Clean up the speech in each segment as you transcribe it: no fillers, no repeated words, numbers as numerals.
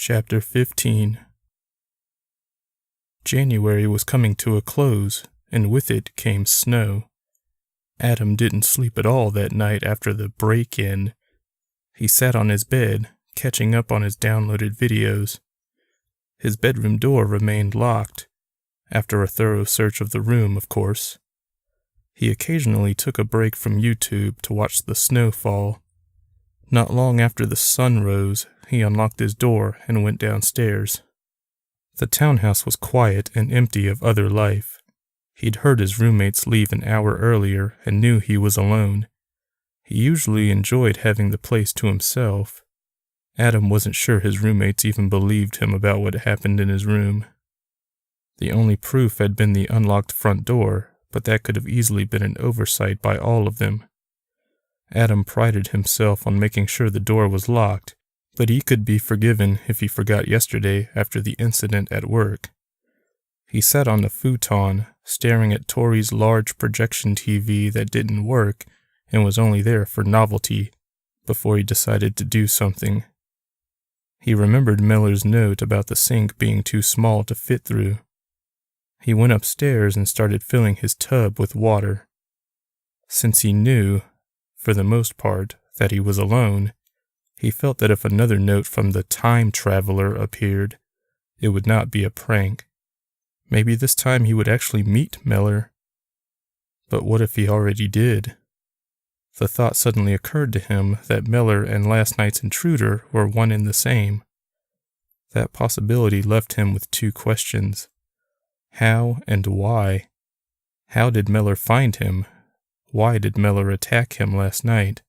Chapter 15. January was coming to a close, and with it came snow. Adam didn't sleep at all that night after the break-in. He sat on his bed, catching up on his downloaded videos. His bedroom door remained locked, after a thorough search of the room, of course. He occasionally took a break from YouTube to watch the snow fall. Not long after the sun rose, he unlocked his door and went downstairs. The townhouse was quiet and empty of other life. He'd heard his roommates leave an hour earlier and knew he was alone. He usually enjoyed having the place to himself. Adam wasn't sure his roommates even believed him about what happened in his room. The only proof had been the unlocked front door, but that could have easily been an oversight by all of them. Adam prided himself on making sure the door was locked, but he could be forgiven if he forgot yesterday after the incident at work. He sat on the futon, staring at Tori's large projection TV that didn't work and was only there for novelty, before he decided to do something. He remembered Miller's note about the sink being too small to fit through. He went upstairs and started filling his tub with water. Since he knew, for the most part, that he was alone, he felt that if another note from the time traveler appeared, it would not be a prank. Maybe this time he would actually meet Miller. But what if he already did? The thought suddenly occurred to him that Miller and last night's intruder were one and the same. That possibility left him with two questions. How and why? How did Miller find him? Why did Miller attack him last night?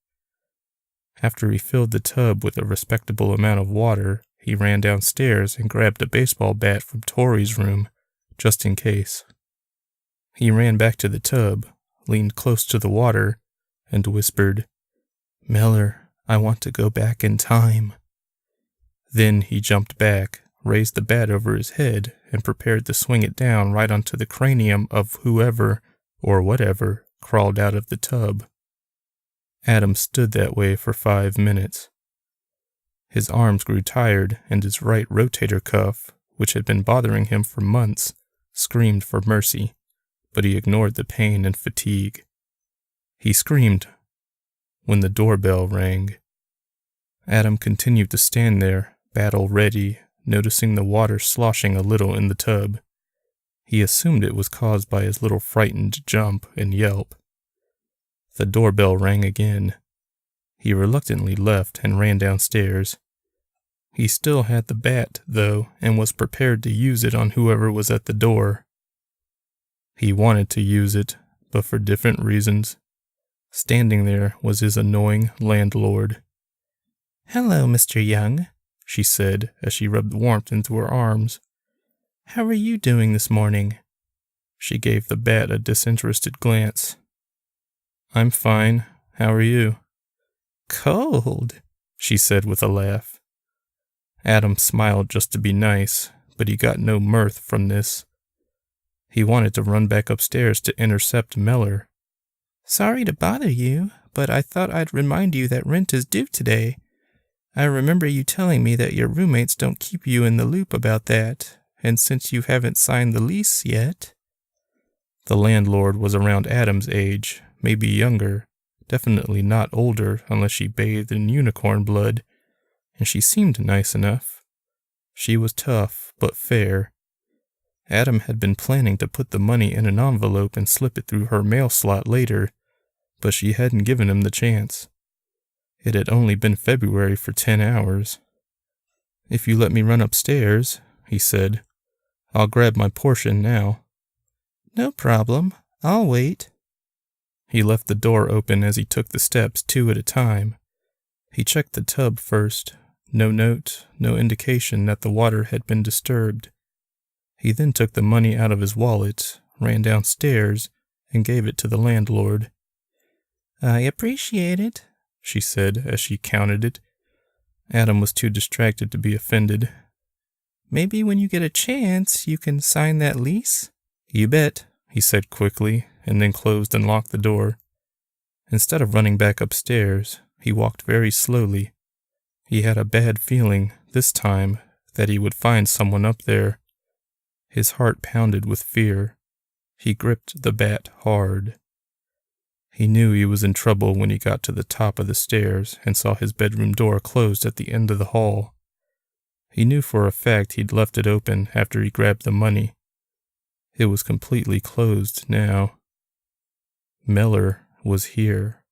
After he filled the tub with a respectable amount of water, he ran downstairs and grabbed a baseball bat from Tori's room, just in case. He ran back to the tub, leaned close to the water, and whispered, "Miller, I want to go back in time." Then he jumped back, raised the bat over his head, and prepared to swing it down right onto the cranium of whoever, or whatever, crawled out of the tub. Adam stood that way for 5 minutes. His arms grew tired, and his right rotator cuff, which had been bothering him for months, screamed for mercy, but he ignored the pain and fatigue. He screamed when the doorbell rang. Adam continued to stand there, battle ready, noticing the water sloshing a little in the tub. He assumed it was caused by his little frightened jump and yelp. The doorbell rang again. He reluctantly left and ran downstairs. He still had the bat, though, and was prepared to use it on whoever was at the door. He wanted to use it, but for different reasons. Standing there was his annoying landlord. "Hello, Mr. Young," she said as she rubbed warmth into her arms. "How are you doing this morning?" She gave the bat a disinterested glance. "I'm fine. How are you?" "Cold," she said with a laugh. Adam smiled just to be nice, but he got no mirth from this. He wanted to run back upstairs to intercept Miller. "Sorry to bother you, but I thought I'd remind you that rent is due today. I remember you telling me that your roommates don't keep you in the loop about that, and since you haven't signed the lease yet..." The landlord was around Adam's age, maybe younger, definitely not older unless she bathed in unicorn blood, and she seemed nice enough. She was tough, but fair. Adam had been planning to put the money in an envelope and slip it through her mail slot later, but she hadn't given him the chance. It had only been February for 10 hours. "If you let me run upstairs," he said, "I'll grab my portion now." "No problem. I'll wait." He left the door open as he took the steps 2 at a time. He checked the tub first. No note, no indication that the water had been disturbed. He then took the money out of his wallet, ran downstairs, and gave it to the landlord. "I appreciate it," she said as she counted it. Adam was too distracted to be offended. "Maybe when you get a chance, you can sign that lease?" "You bet," he said quickly, and then closed and locked the door. Instead of running back upstairs, he walked very slowly. He had a bad feeling, this time, that he would find someone up there. His heart pounded with fear. He gripped the bat hard. He knew he was in trouble when he got to the top of the stairs and saw his bedroom door closed at the end of the hall. He knew for a fact he'd left it open after he grabbed the money. It was completely closed now. Mellor was here.